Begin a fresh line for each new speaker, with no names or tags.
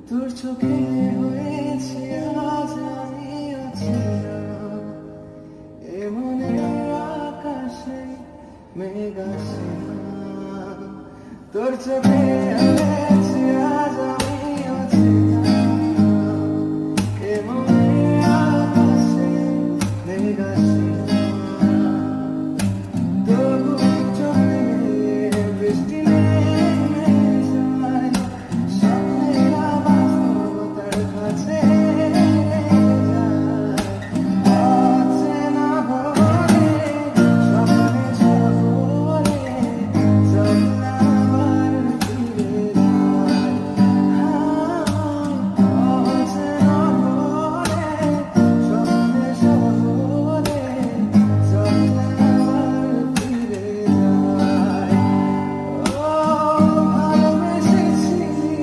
তোর চোখে হয়েছে আজ আমি অচেনা, এ মনের আকাশে মেঘ আসে না। তোর চোখে